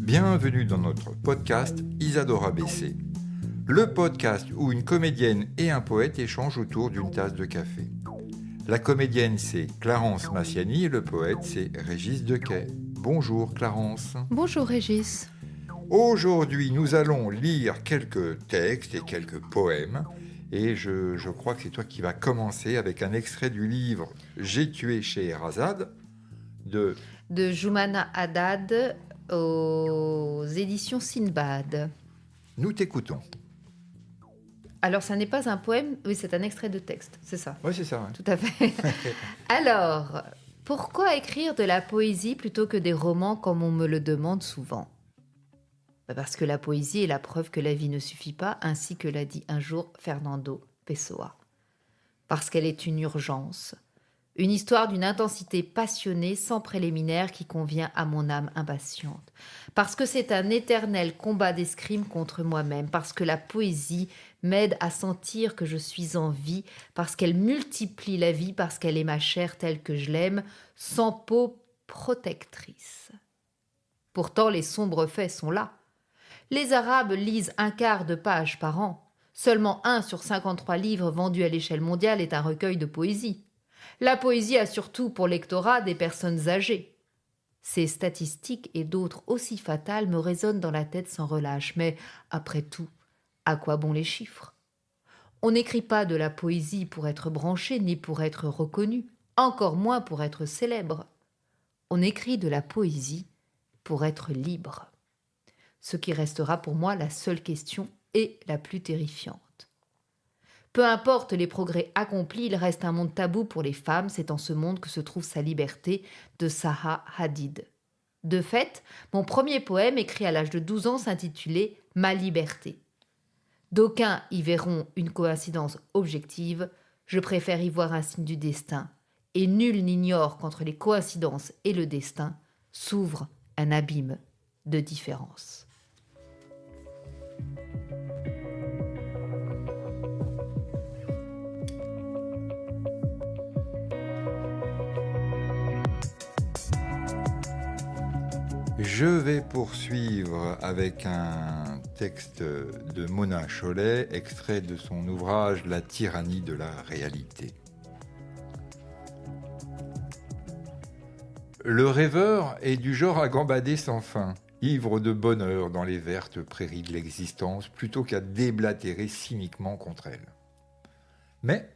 Bienvenue dans notre podcast Isadora BC, le podcast où une comédienne et un poète échangent autour d'une tasse de café. La comédienne, c'est Clarence Massiani et le poète, c'est Régis Dequet. Bonjour Clarence. Bonjour Régis. Aujourd'hui, nous allons lire quelques textes et quelques poèmes. Et je crois que c'est toi qui vas commencer avec un extrait du livre « J'ai tué Scheherazade » de Joumana Haddad aux éditions Sinbad. Nous t'écoutons. Alors, ça n'est pas un poème, oui, c'est un extrait de texte, c'est ça? Oui, c'est ça. Ouais. Tout à fait. Alors, pourquoi écrire de la poésie plutôt que des romans comme on me le demande souvent? Parce que la poésie est la preuve que la vie ne suffit pas, ainsi que l'a dit un jour Fernando Pessoa. Parce qu'elle est une urgence, une histoire d'une intensité passionnée sans préliminaire qui convient à mon âme impatiente. Parce que c'est un éternel combat d'escrime contre moi-même. Parce que la poésie m'aide à sentir que je suis en vie. Parce qu'elle multiplie la vie. Parce qu'elle est ma chair telle que je l'aime, sans peau protectrice. Pourtant, les sombres faits sont là. Les Arabes lisent un quart de page par an. Seulement 1 sur 53 livres vendus à l'échelle mondiale est un recueil de poésie. La poésie a surtout pour lectorat des personnes âgées. Ces statistiques et d'autres aussi fatales me résonnent dans la tête sans relâche. Mais après tout, à quoi bon les chiffres? On n'écrit pas de la poésie pour être branché ni pour être reconnu, encore moins pour être célèbre. On écrit de la poésie pour être libre. Ce qui restera pour moi la seule question et la plus terrifiante. Peu importe les progrès accomplis, il reste un monde tabou pour les femmes, c'est en ce monde que se trouve sa liberté, de Zaha Hadid. De fait, mon premier poème, écrit à l'âge de 12 ans, s'intitulait « Ma liberté ». D'aucuns y verront une coïncidence objective, je préfère y voir un signe du destin, et nul n'ignore qu'entre les coïncidences et le destin s'ouvre un abîme de différence. Je vais poursuivre avec un texte de Mona Chollet, extrait de son ouvrage « La tyrannie de la réalité ». Le rêveur est du genre à gambader sans fin, ivre de bonheur dans les vertes prairies de l'existence, plutôt qu'à déblatérer cyniquement contre elle. Mais,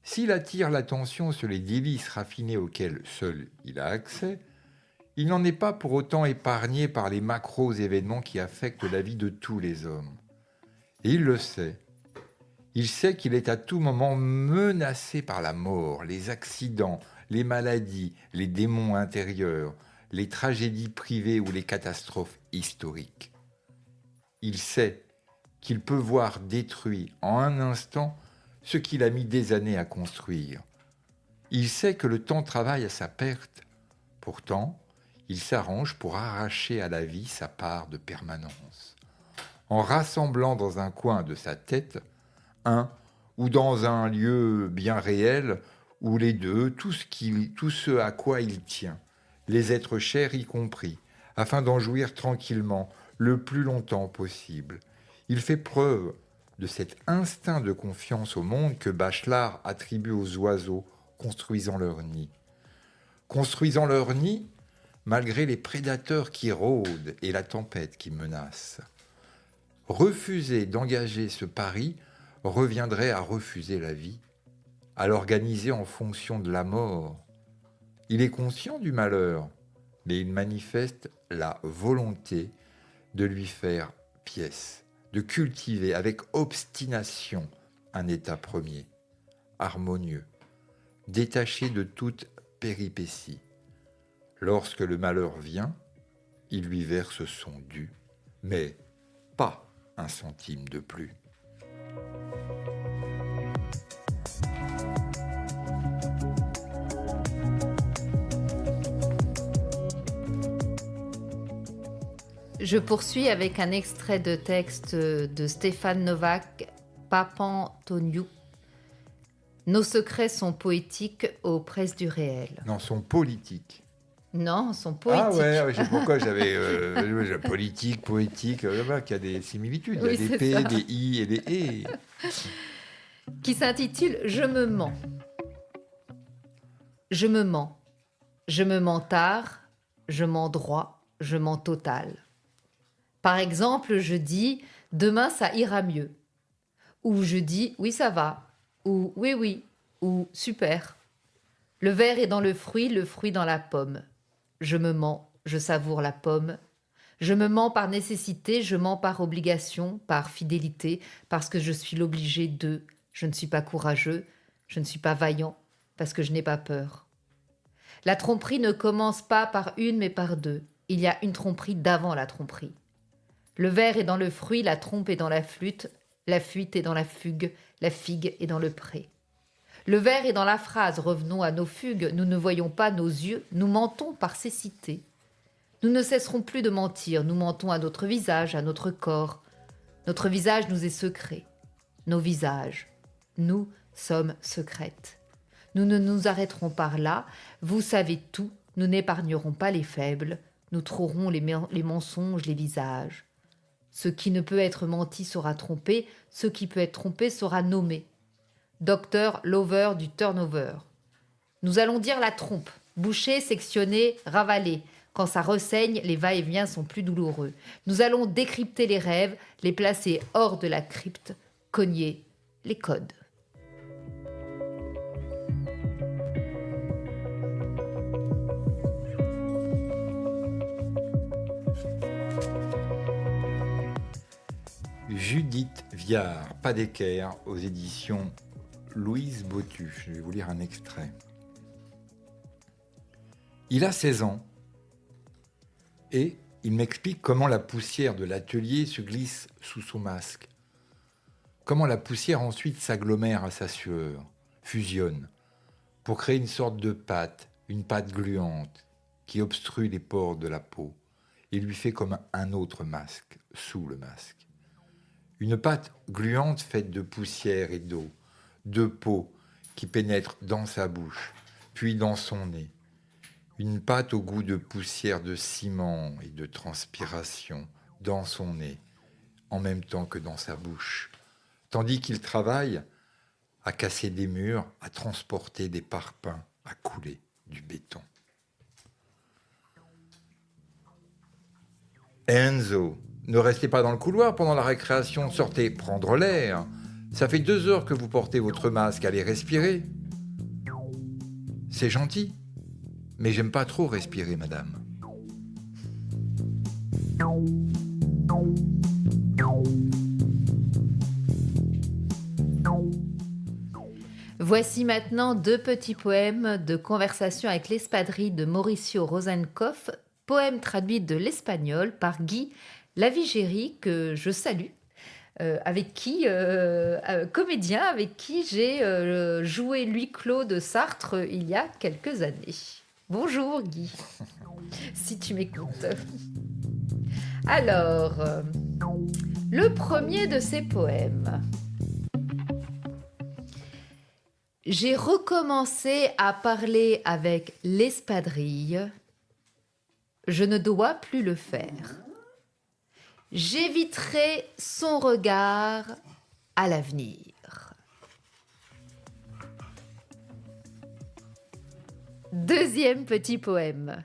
s'il attire l'attention sur les délices raffinées auxquelles seul il a accès, il n'en est pas pour autant épargné par les macros événements qui affectent la vie de tous les hommes. Et il le sait. Il sait qu'il est à tout moment menacé par la mort, les accidents, les maladies, les démons intérieurs, les tragédies privées ou les catastrophes historiques. Il sait qu'il peut voir détruit en un instant ce qu'il a mis des années à construire. Il sait que le temps travaille à sa perte. Pourtant, il s'arrange pour arracher à la vie sa part de permanence, en rassemblant dans un coin de sa tête ou dans un lieu bien réel, ou les deux, tout ce à quoi il tient, les êtres chers y compris, afin d'en jouir tranquillement, le plus longtemps possible. Il fait preuve de cet instinct de confiance au monde que Bachelard attribue aux oiseaux construisant leur nid. Construisant leur nid, malgré les prédateurs qui rôdent et la tempête qui menace. Refuser d'engager ce pari reviendrait à refuser la vie, à l'organiser en fonction de la mort. Il est conscient du malheur, mais il manifeste la volonté de lui faire pièce, de cultiver avec obstination un état premier, harmonieux, détaché de toute péripétie. Lorsque le malheur vient, il lui verse son dû, mais pas un centime de plus. Je poursuis avec un extrait de texte de Stéphane Novak, Papantoniou, Nos secrets sont poétiques aux presses du réel. Non, sont politiques. Non, sont poétiques. Ah ouais, je sais pourquoi j'avais politique, poétique, là-bas, qu'il y a des similitudes. Oui, Il y a des c'est P, ça. des I et des E. Qui s'intitule « Je me mens ». Je me mens. Je me mens tard, je mens droit, je mens total. Par exemple, je dis « Demain, ça ira mieux ». Ou je dis « Oui, ça va ». Ou « Oui, oui ». Ou « Super ». Le verre est dans le fruit dans la pomme. Je me mens, je savoure la pomme. Je me mens par nécessité, je mens par obligation, par fidélité, parce que je suis l'obligé de. Je ne suis pas courageux, je ne suis pas vaillant, parce que je n'ai pas peur. La tromperie ne commence pas par une, mais par deux. Il y a une tromperie d'avant la tromperie. Le ver est dans le fruit, la trompe est dans la flûte, la fuite est dans la fugue, la figue est dans le pré. Le vers est dans la phrase, revenons à nos fugues, nous ne voyons pas nos yeux, nous mentons par cécité. Nous ne cesserons plus de mentir, nous mentons à notre visage, à notre corps. Notre visage nous est secret. Nos visages, nous sommes secrètes. Nous ne nous arrêterons pas là, vous savez tout, nous n'épargnerons pas les faibles, nous trouerons les mensonges, les visages. Ce qui ne peut être menti sera trompé, ce qui peut être trompé sera nommé. Docteur Lover du turnover. Nous allons dire la trompe, boucher, sectionner, ravaler. Quand ça ressaigne, les va-et-vient sont plus douloureux. Nous allons décrypter les rêves, les placer hors de la crypte, cogner les codes. Judith Viard, Pas d'équerre, aux éditions Louise Bottu. Je vais vous lire un extrait. Il a 16 ans et il m'explique comment la poussière de l'atelier se glisse sous son masque. Comment la poussière ensuite s'agglomère à sa sueur, fusionne, pour créer une sorte de pâte, une pâte gluante qui obstrue les pores de la peau et lui fait comme un autre masque sous le masque. Une pâte gluante faite de poussière et d'eau, de peau qui pénètre dans sa bouche, puis dans son nez. Une pâte au goût de poussière de ciment et de transpiration dans son nez, en même temps que dans sa bouche, tandis qu'il travaille à casser des murs, à transporter des parpaings, à couler du béton. Enzo, ne restez pas dans le couloir pendant la récréation, sortez prendre l'air. Ça fait 2 heures que vous portez votre masque, allez respirer. C'est gentil, mais j'aime pas trop respirer, madame. Voici maintenant 2 petits poèmes de conversation avec l'espadrille de Mauricio Rosenkoff, poème traduit de l'espagnol par Guy Lavigéry, que je salue, comédien avec qui j'ai joué Louis Claude Sartre il y a quelques années. Bonjour Guy, si tu m'écoutes. Alors, le premier de ces poèmes. J'ai recommencé à parler avec l'espadrille. Je ne dois plus le faire. J'éviterai son regard à l'avenir. Deuxième petit poème.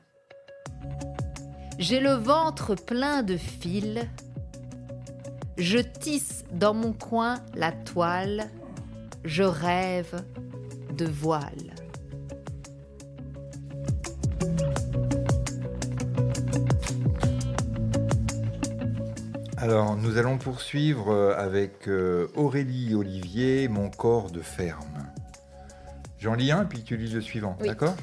J'ai le ventre plein de fils. Je tisse dans mon coin la toile. Je rêve de voile. Alors, nous allons poursuivre avec Aurélie Olivier, Mon corps de ferme. J'en lis un, puis tu lis le suivant, oui. D'accord ?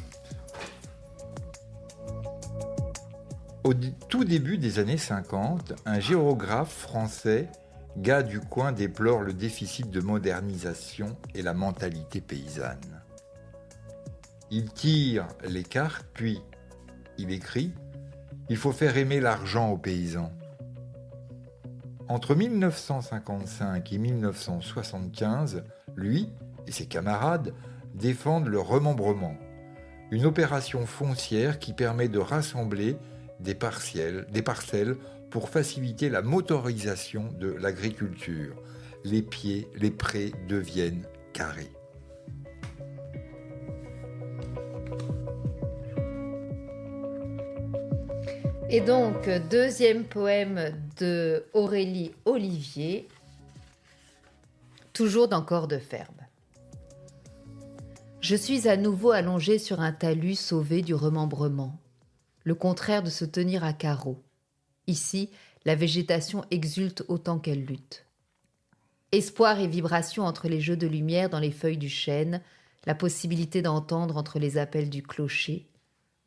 Au tout début des années 50, un géographe français, gars du coin, déplore le déficit de modernisation et la mentalité paysanne. Il tire les cartes, puis il écrit « Il faut faire aimer l'argent aux paysans ». Entre 1955 et 1975, lui et ses camarades défendent le remembrement, une opération foncière qui permet de rassembler des parcelles pour faciliter la motorisation de l'agriculture. Les prés deviennent carrés. Et donc, deuxième poème de Aurélie Olivier, toujours dans Corps de ferme. Je suis à nouveau allongée sur un talus sauvé du remembrement, le contraire de se tenir à carreau. Ici, la végétation exulte autant qu'elle lutte. Espoir et vibration entre les jeux de lumière dans les feuilles du chêne, la possibilité d'entendre entre les appels du clocher,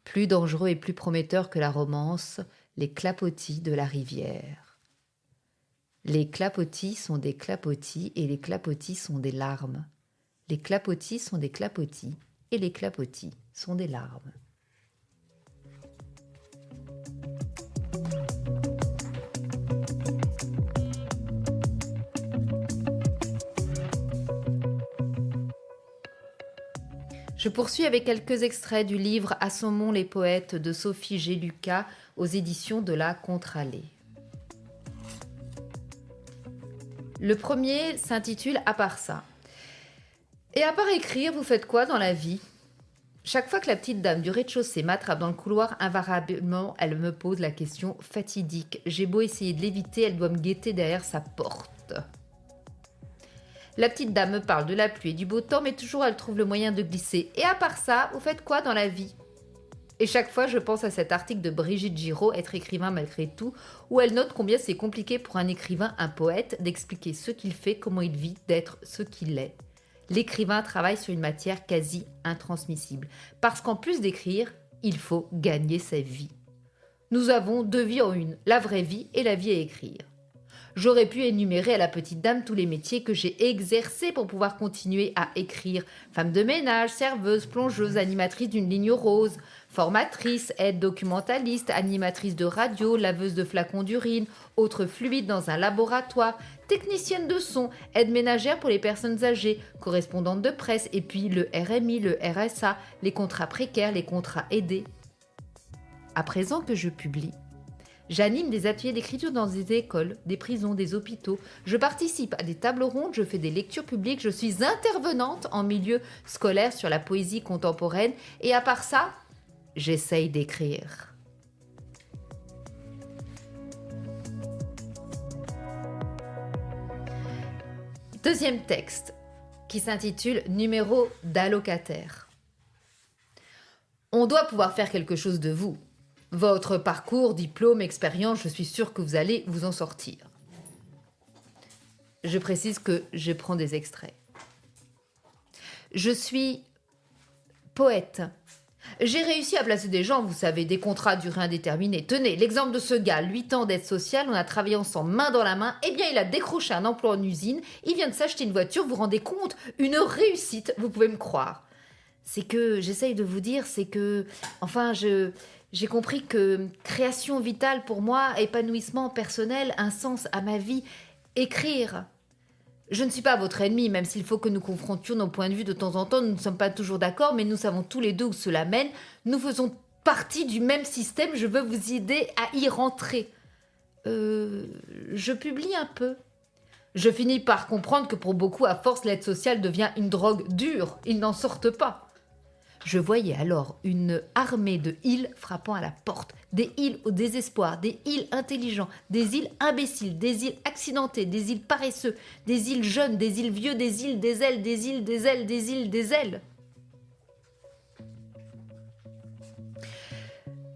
plus dangereux et plus prometteur que la romance, les clapotis de la rivière. Les clapotis sont des clapotis et les clapotis sont des larmes. Les clapotis sont des clapotis et les clapotis sont des larmes. Je poursuis avec quelques extraits du livre Assommons les poètes de Sophie Gélucas aux éditions de la Contrallée. Le premier s'intitule À part ça. Et à part écrire, vous faites quoi dans la vie ? Chaque fois que la petite dame du rez-de-chaussée m'attrape dans le couloir, invariablement, elle me pose la question fatidique. J'ai beau essayer de l'éviter, elle doit me guetter derrière sa porte. La petite dame me parle de la pluie et du beau temps, mais toujours elle trouve le moyen de glisser. Et à part ça, vous faites quoi dans la vie ? Et chaque fois, je pense à cet article de Brigitte Giraud, Être écrivain malgré tout, où elle note combien c'est compliqué pour un écrivain, un poète, d'expliquer ce qu'il fait, comment il vit, d'être ce qu'il est. L'écrivain travaille sur une matière quasi intransmissible. Parce qu'en plus d'écrire, il faut gagner sa vie. Nous avons 2 vies en une, la vraie vie et la vie à écrire. J'aurais pu énumérer à la petite dame tous les métiers que j'ai exercés pour pouvoir continuer à écrire. Femme de ménage, serveuse, plongeuse, animatrice d'une ligne rose, formatrice, aide documentaliste, animatrice de radio, laveuse de flacons d'urine, autre fluide dans un laboratoire, technicienne de son, aide ménagère pour les personnes âgées, correspondante de presse, et puis le RMI, le RSA, les contrats précaires, les contrats aidés. À présent que je publie, j'anime des ateliers d'écriture dans des écoles, des prisons, des hôpitaux. Je participe à des tables rondes, je fais des lectures publiques, je suis intervenante en milieu scolaire sur la poésie contemporaine. Et à part ça, j'essaye d'écrire. Deuxième texte, qui s'intitule « Numéro d'allocataire ». On doit pouvoir faire quelque chose de vous. Votre parcours, diplôme, expérience, je suis sûre que vous allez vous en sortir. Je précise que je prends des extraits. Je suis poète. J'ai réussi à placer des gens, vous savez, des contrats à durée indéterminée. Tenez, l'exemple de ce gars, 8 ans d'aide sociale, on a travaillé ensemble main dans la main. Eh bien, il a décroché un emploi en usine, il vient de s'acheter une voiture, vous vous rendez compte ? Une réussite, vous pouvez me croire. C'est que, j'essaye de vous dire, c'est que, enfin, j'ai compris que création vitale pour moi, épanouissement personnel, un sens à ma vie, écrire. Je ne suis pas votre ennemi, même s'il faut que nous confrontions nos points de vue de temps en temps, nous ne sommes pas toujours d'accord, mais nous savons tous les deux où cela mène. Nous faisons partie du même système, je veux vous aider à y rentrer. Je publie un peu. Je finis par comprendre que pour beaucoup, à force, l'aide sociale devient une drogue dure. Ils n'en sortent pas. Je voyais alors une armée de îles frappant à la porte. Des îles au désespoir, des îles intelligents, des îles imbéciles, des îles accidentées, des îles paresseux, des îles jeunes, des îles vieux, des îles, des ailes, des îles, des ailes, des îles, des ailes.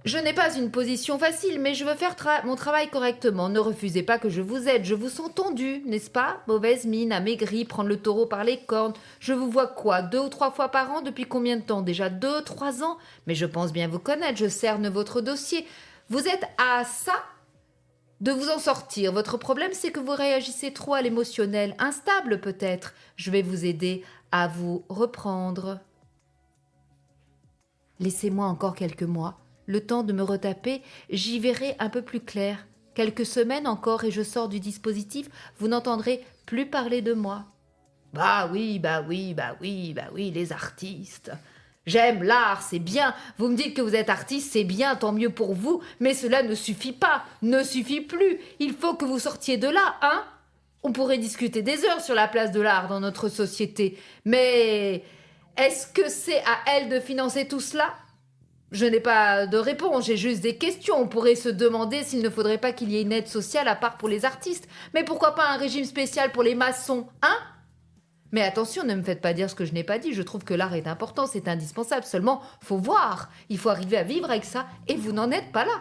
Je n'ai pas une position facile, mais je veux faire mon travail correctement. Ne refusez pas que je vous aide. Je vous sens tendu, n'est-ce pas ? Mauvaise mine, amaigri, prendre le taureau par les cornes. Je vous vois quoi ? 2 ou 3 fois par an ? Depuis combien de temps ? Déjà 2, 3 ans ? Mais je pense bien vous connaître. Je cerne votre dossier. Vous êtes à ça de vous en sortir. Votre problème, c'est que vous réagissez trop à l'émotionnel. Instable peut-être. Je vais vous aider à vous reprendre. Laissez-moi encore quelques mois. Le temps de me retaper, j'y verrai un peu plus clair. Quelques semaines encore et je sors du dispositif, vous n'entendrez plus parler de moi. Bah oui, bah oui, bah oui, bah oui, les artistes. J'aime l'art, c'est bien. Vous me dites que vous êtes artiste, c'est bien, tant mieux pour vous, mais cela ne suffit pas, ne suffit plus. Il faut que vous sortiez de là, hein? On pourrait discuter des heures sur la place de l'art dans notre société, mais est-ce que c'est à elle de financer tout cela? Je n'ai pas de réponse, j'ai juste des questions. On pourrait se demander s'il ne faudrait pas qu'il y ait une aide sociale à part pour les artistes. Mais pourquoi pas un régime spécial pour les maçons, hein? Mais attention, ne me faites pas dire ce que je n'ai pas dit. Je trouve que l'art est important, c'est indispensable. Seulement, faut voir. Il faut arriver à vivre avec ça, et vous n'en êtes pas là.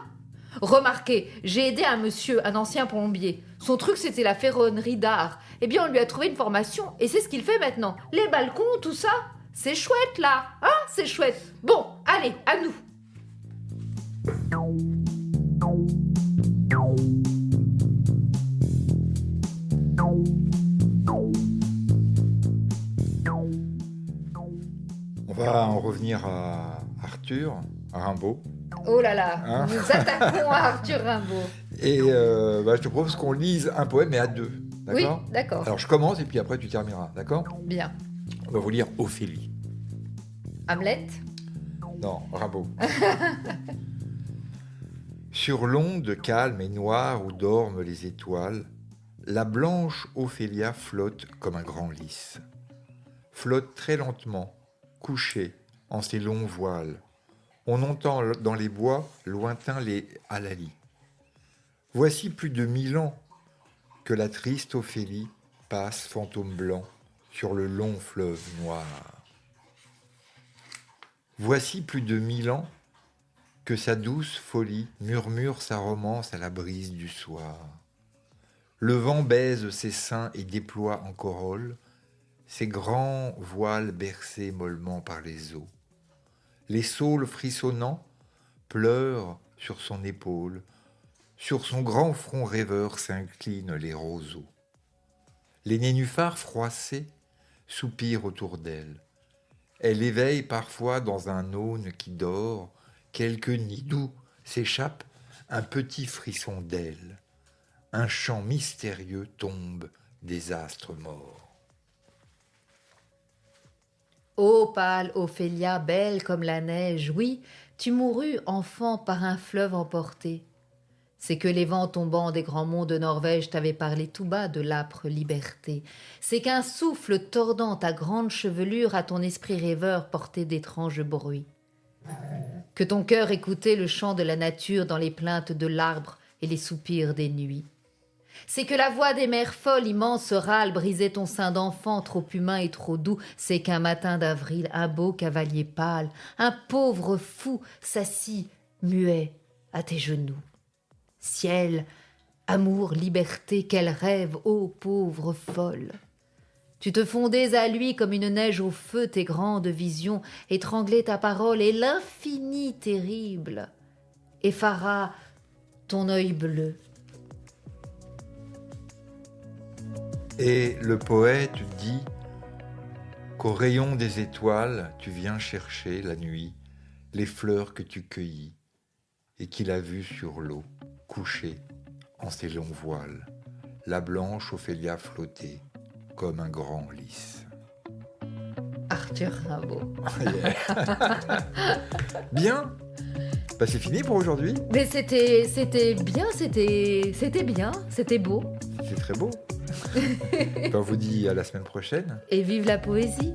Remarquez, j'ai aidé un monsieur, un ancien plombier. Son truc, c'était la ferronnerie d'art. Eh bien, on lui a trouvé une formation, et c'est ce qu'il fait maintenant. Les balcons, tout ça, c'est chouette, là. Hein? C'est chouette. Bon, allez, à nous. On va en revenir à Arthur, à Rimbaud. Oh là là, Hein? nous nous attaquons à Arthur Rimbaud. Et je te propose qu'on lise un poème, mais à deux. Oui, D'accord? d'accord. Alors je commence et puis après tu termineras. D'accord? Bien. On va vous lire Ophélie. Hamlet? Non, Rimbaud. Sur l'onde calme et noire où dorment les étoiles, la blanche Ophélia flotte comme un grand lys. Flotte très lentement, couchée en ses longs voiles. On entend dans les bois lointains les halalis. Voici plus de 1000 ans que la triste Ophélie passe fantôme blanc sur le long fleuve noir. Voici plus de 1000 ans que sa douce folie murmure sa romance à la brise du soir. Le vent baise ses seins et déploie en corolle ses grands voiles bercés mollement par les eaux. Les saules frissonnants pleurent sur son épaule, sur son grand front rêveur s'inclinent les roseaux. Les nénuphars froissés soupirent autour d'elle. Elle éveille parfois dans un aune qui dort, quelque nid d'où s'échappe un petit frisson d'aile. Un chant mystérieux tombe des astres morts. Ô pâle Ophélia, belle comme la neige, oui, tu mourus enfant par un fleuve emporté. C'est que les vents tombant des grands monts de Norvège t'avaient parlé tout bas de l'âpre liberté. C'est qu'un souffle tordant ta grande chevelure à ton esprit rêveur portait d'étranges bruits. Que ton cœur écoutait le chant de la nature dans les plaintes de l'arbre et les soupirs des nuits. C'est que la voix des mers folles, immense râle, brisait ton sein d'enfant, trop humain et trop doux. C'est qu'un matin d'avril, un beau cavalier pâle, un pauvre fou, s'assit, muet, à tes genoux. Ciel, amour, liberté, quel rêve, ô pauvre folle! Tu te fondais à lui comme une neige au feu, tes grandes visions étranglaient ta parole, et l'infini terrible effara ton œil bleu. Et le poète dit qu'au rayon des étoiles, tu viens chercher la nuit les fleurs que tu cueillis et qu'il a vues sur l'eau, couchée en ses longs voiles, la blanche Ophélia flotter comme un grand lys. Arthur Rimbaud. Bien. Bah, c'est fini pour aujourd'hui. Mais c'était bien, c'était beau. C'est très beau. On vous dit à la semaine prochaine. Et vive la poésie!